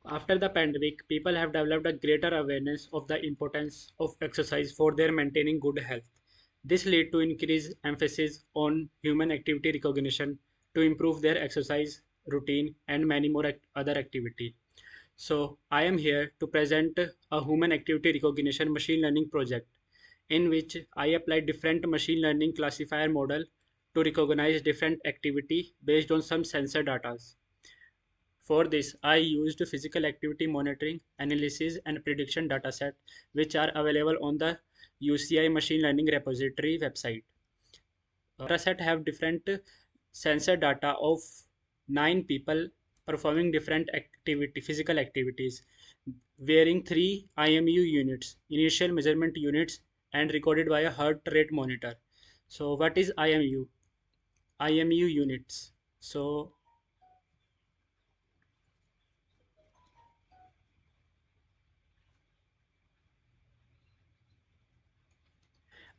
After the pandemic, people have developed a greater awareness of the importance of exercise for their maintaining good health. This led to increased emphasis on human activity recognition to improve their exercise routine and many more other activity. So I am here to present a human activity recognition machine learning project in which I applied different machine learning classifier model to recognize different activity based on some sensor data. For this, I used physical activity monitoring, analysis, and prediction dataset, which are available on the UCI machine learning repository website. Dataset have different sensor data of 9 people performing different physical activities, varying 3 IMU units, initial measurement units, and recorded by a heart rate monitor. So, what is IMU? IMU units. So,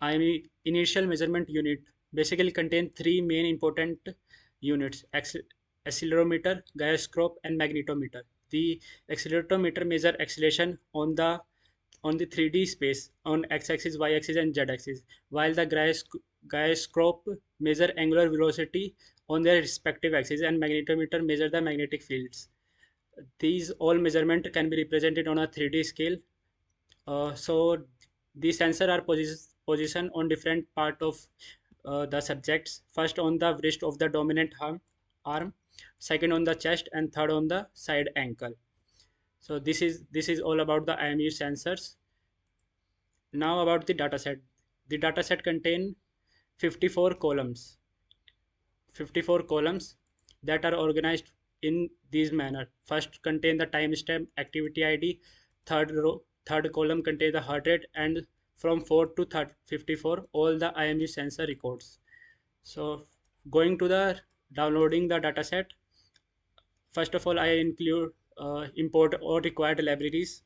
IME initial measurement unit basically contain three main important units: accelerometer, gyroscope, and magnetometer. The accelerometer measure acceleration on the 3D space on x-axis, y-axis, and z-axis, while the gyroscope measure angular velocity on their respective axes, and magnetometer measure the magnetic fields. These all measurement can be represented on a 3D scale. So these sensors are positioned on different part of the subjects. First on the wrist of the dominant arm, second on the chest, and third on the side ankle. So this is all about the IMU sensors. Now about the dataset. The dataset contain 54 columns. 54 columns that are organized in this manner. First contain the timestamp activity ID, third column contain the heart rate, and from 4 to 54 all the IMU sensor records. So going to the downloading the dataset, first of all I include import all required libraries.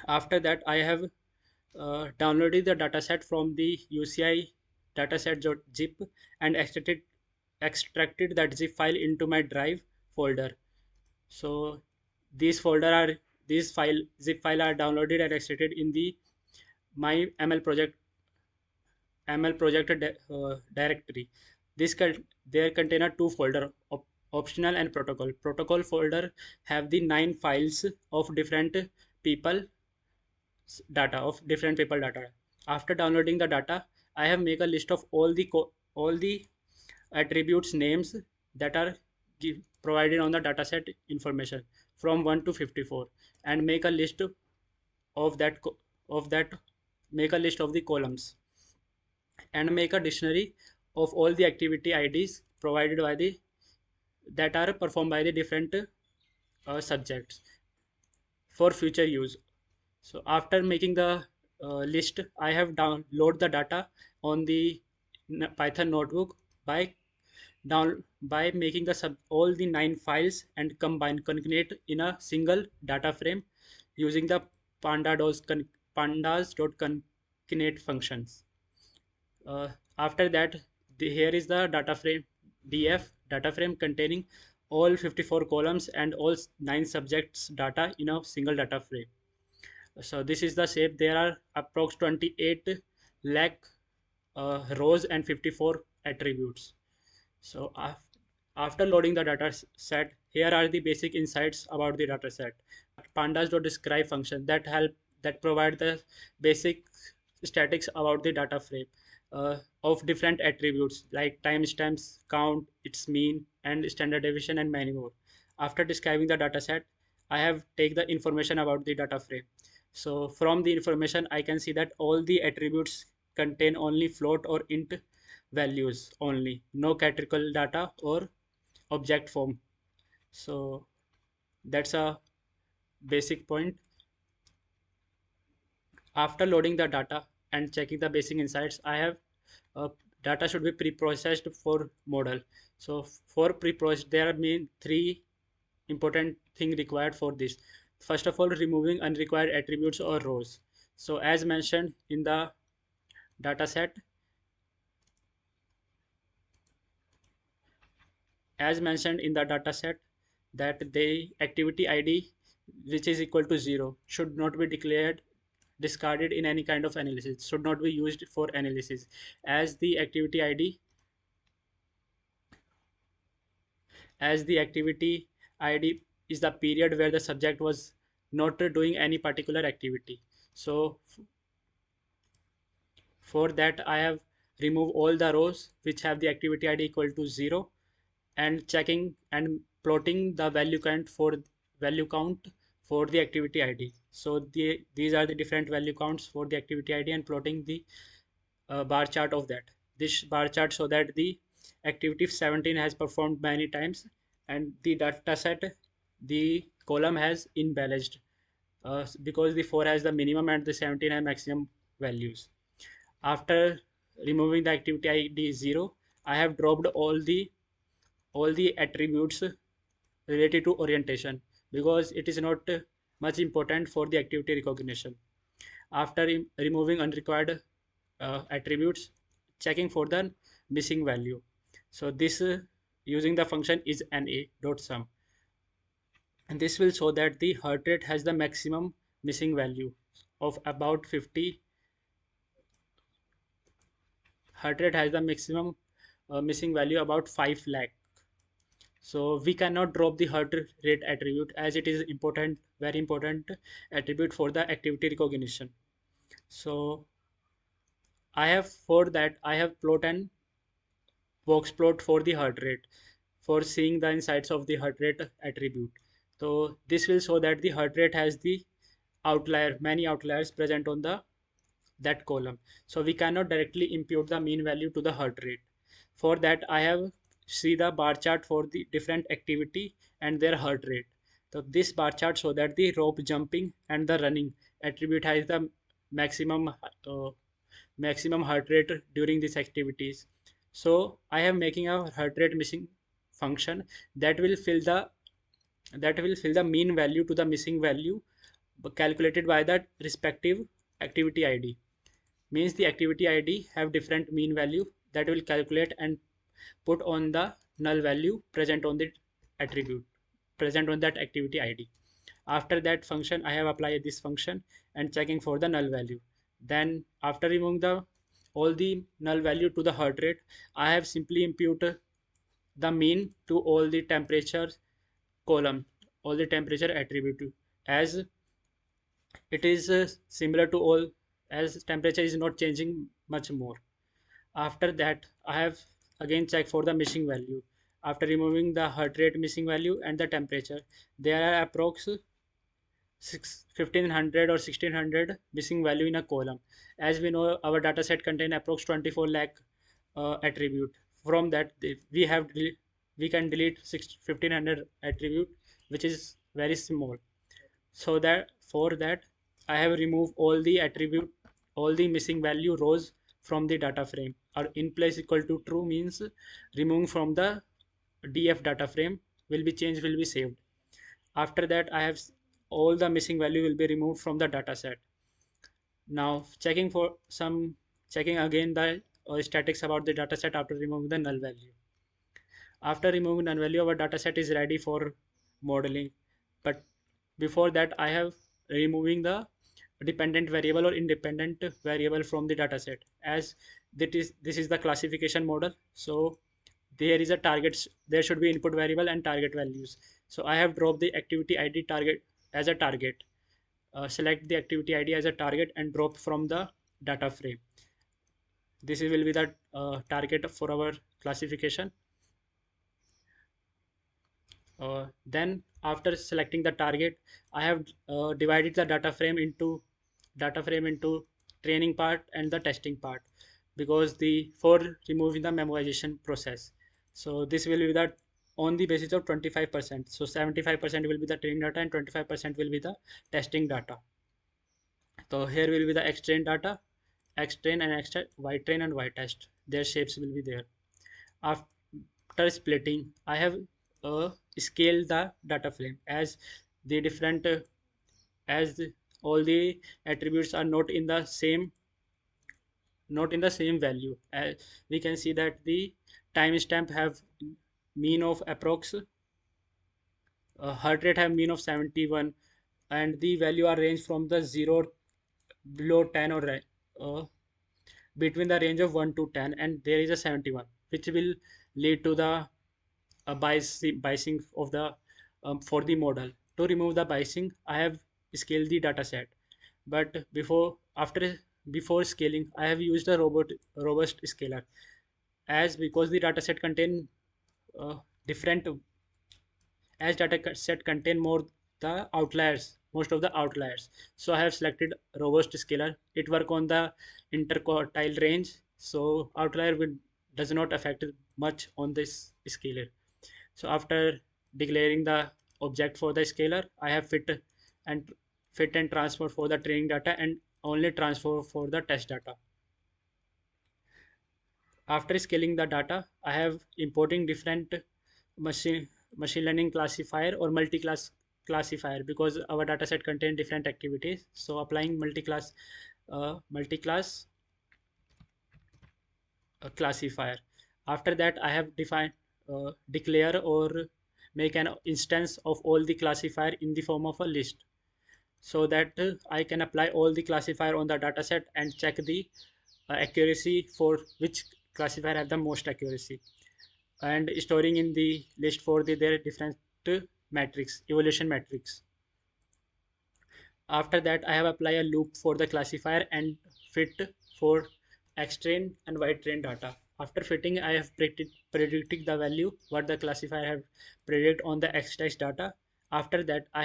After that I have downloaded the dataset from the UCI dataset.zip and extracted that zip file into my drive folder. So these folder are these file zip file are downloaded and extracted in the my ML project directory. There contain a two folder, optional and protocol. Protocol folder have the 9 files of different people data. After downloading the data, I have make a list of all the attributes names that are provided on the dataset information from 1 to 54, and make a list of that make a list of the columns, and make a dictionary of all the activity IDs provided by the that are performed by the different subjects for future use. So after making the list, I have download the data on the Python notebook by by making the all the 9 files and concatenate in a single data frame using the pandas.concatenate functions. After that, here is the data frame data frame containing all 54 columns and all 9 subjects data in a single data frame. So this is the shape. There are approx 28 lakh rows and 54 attributes. So after loading the data set, here are the basic insights about the data set. Pandas.describe function that provide the basic statics about the data frame of different attributes like timestamps, count, its mean, and standard deviation, and many more. After describing the data set, I have take the information about the data frame. So from the information, I can see that all the attributes contain only float or int values only, no categorical data or object form. So that's a basic point. After loading the data and checking the basic insights, I have data should be pre-processed for model. So for pre-processed, there are main three important thing required for this. First of all, removing unrequired attributes or rows. So as mentioned in the data set, that the activity ID which is equal to 0 should not be declared discarded in any kind of analysis, should not be used for analysis, as the activity id as the activity id is the period where the subject was not doing any particular activity. So for that I have removed all the rows which have the activity id equal to 0, and checking and plotting the value count for the activity id. So these are the different value counts for the activity id, and plotting the bar chart of that. This bar chart so that the activity 17 has performed many times, and the data set, the column has imbalanced, because the 4 has the minimum and the 17 has maximum values. After removing the activity id 0, I have dropped all the attributes related to orientation, because it is not much important for the activity recognition. After removing unrequired attributes, checking for the missing value. So this using the function is na.sum, and this will show that the heart rate has the maximum missing value of about 50. Heart rate has the maximum missing value about 5 lakh. So we cannot drop the heart rate attribute, as it is important, very important attribute for the activity recognition. So I have plot and box plot for the heart rate, for seeing the insights of the heart rate attribute. So this will show that the heart rate has the many outliers present on the that column. So we cannot directly impute the mean value to the heart rate. For that I have see the bar chart for the different activity and their heart rate. So this bar chart show that the rope jumping and the running attribute has the maximum maximum heart rate during these activities. So I am making a heart rate missing function that will fill the mean value to the missing value, calculated by the respective activity id. Means the activity id have different mean value that will calculate and put on the null value present on the attribute, present on that activity id. After that function I have applied this function and checking for the null value. Then after removing all the null value to the heart rate, I have simply imputed the mean to all the temperature column, all the temperature attribute, as it is similar to all, as temperature is not changing much more. After that I have again checked for the missing value. After removing the heart rate missing value and the temperature, there are approx 1500 or 1600 missing value in a column. As we know, our data set contain approx 24 lakh attribute. From that we can delete 1500 attribute, which is very small. So that for that I have removed all the missing value rows from the data frame. Or in place equal to true means removing from the df data frame will be changed, will be saved. After that I have all the missing value will be removed from the data set. Now checking again the statics about the data set after removing the null value. After removing null value, our data set is ready for modeling. But before that I have removing the dependent variable or independent variable from the data set, as this is the classification model. So there is a target, there should be input variable and target values. So I have dropped the activity id target as a target. Select the activity id as a target and drop from the data frame. This will be the target for our classification. Then after selecting the target, I have divided the data frame into training part and the testing part, because the for removing the memorization process. So this will be that on the basis of 25%. So 75% will be the training data and 25% will be the testing data. So here will be the xtrain data, xtrain and xtrain, ytrain and ytest. Their shapes will be there. After splitting, I have scaled the data frame, as the different all the attributes are not in the same value. We can see that the timestamp have mean of approx heart rate have mean of 71, and the value are range from the 0 below 10 or uh, between the range of 1 to 10, and there is a 71 which will lead to the biasing of the for the model. To remove the biasing, I have scaled the data set, but before scaling I have used a robust scaler, as because the data set contain uh, different as data set contain the outliers most of the outliers. So I have selected robust scalar. It work on the interquartile range, so outlier does not affect much on this scalar. So after declaring the object for the scalar, I have and fit and transfer for the training data and only transfer for the test data. After scaling the data, I have importing different machine machine learning classifier or multi-class classifier, because our data set contain different activities. So applying multi-class classifier. After that, I have defined declare or make an instance of all the classifier in the form of a list, so that I can apply all the classifier on the data set and check the accuracy for which classifier have the most accuracy, and storing in the list for their different metrics, evaluation metrics. After that, I have applied a loop for the classifier and fit for X train and Y train data. After fitting, I have predicted the value what the classifier have predict on the X text data. After that, I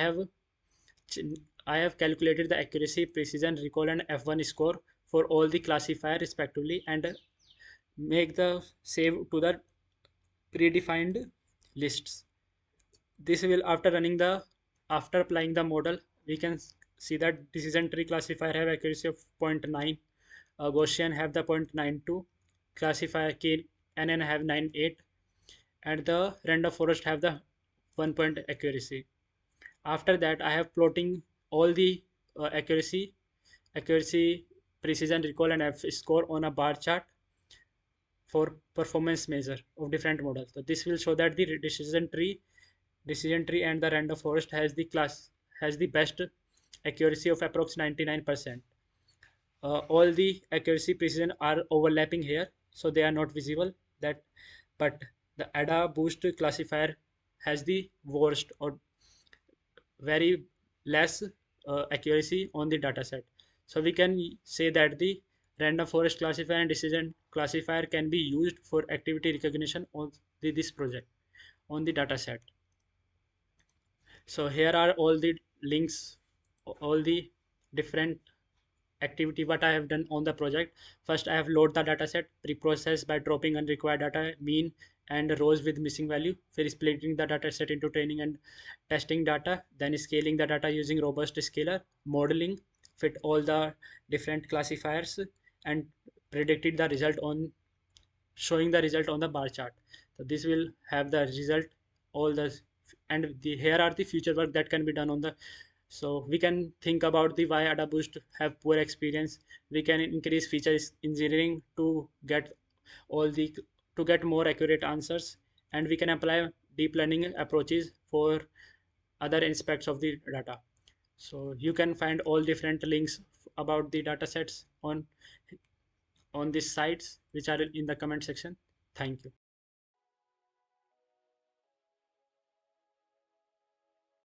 have calculated the accuracy, precision, recall, and F1 score for all the classifier respectively, and make the save to the predefined lists. This will after applying the model, we can see that decision tree classifier have accuracy of 0.9, Gaussian have the 0.92, classifier KNN have 98, and the random forest have the 1 point accuracy. After that, I have plotting all the accuracy, precision, recall, and F score on a bar chart for performance measure of different models. So this will show that the decision tree and the random forest has the best accuracy of approx 99%. All the accuracy precision are overlapping here, so they are not visible. That, but the ADA boost classifier has the worst or very less accuracy on the dataset. So we can say that the random forest classifier and decision classifier can be used for activity recognition on this project on the dataset. So here are all the links, all the different activity what I have done on the project. First, I have load the dataset, pre-process by dropping unrequired data, mean and rows with missing value, for splitting the dataset into training and testing data, then scaling the data using robust scaler, modeling, fit all the different classifiers, and predicted the result on showing the result on the bar chart. So this will have the result all the, and here are the future work that can be done on the. So we can think about the why ada boost have poor experience. We can increase features engineering to get all the to get more accurate answers, and we can apply deep learning approaches for other aspects of the data. So you can find all different links about the data sets on these sites which are in the comment section. Thank you.